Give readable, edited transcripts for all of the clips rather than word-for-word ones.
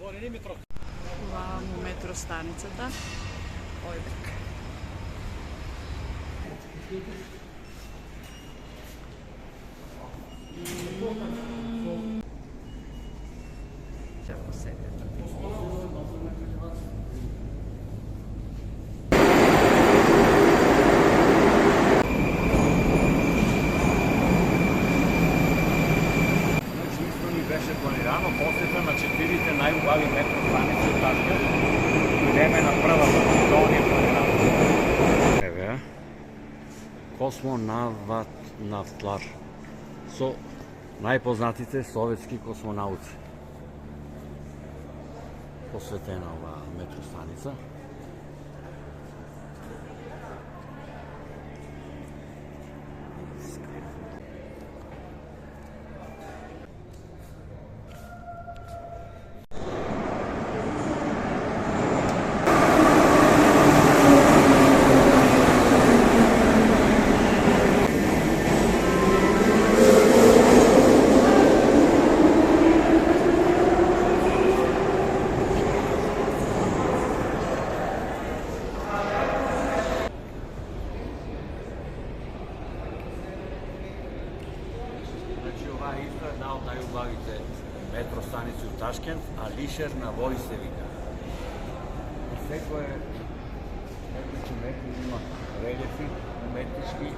Ова му метростаницата. Ојбек. Ќе поседете. Беше планирано посета на 4 најубави метростаници од Ташкент. Идеме на првата, тоа не е планирано. Еве, космонавтлар со најпознатите советски космонауци. Посветена оваа метростаница. Ова е исто една од најубавите метростаници у Ташкент, Алишер на вој се вика. Секој метро има релефи, уметнички.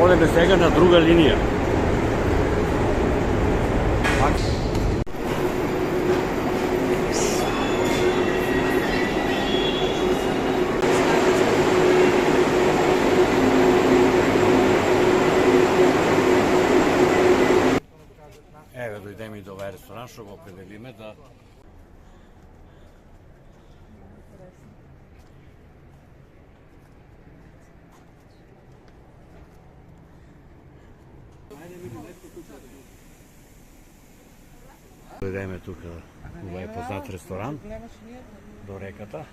Одеме сега на друга линија. Еве, дојдеме и до овај ресторан, што го определиме да... Дојдеме тука, ова е познат ресторан, до реката.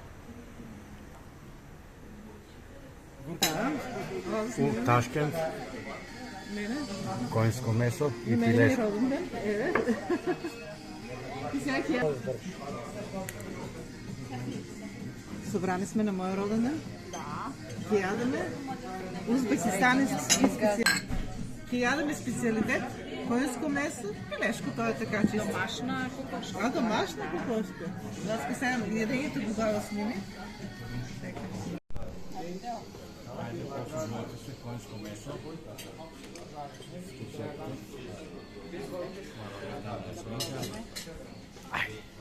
У Ташкент. Конјско месо и пилешко. Собрани сме на мој роден ден. Ќе јадеме узбекистански ќе јадеме специјалитет, конјско месо, пилешко, тоа е така чисто. Домашна кокошка. А, домашна кокошка. Затоа сега јадењето го бава сними. Конјско месо. Ајде.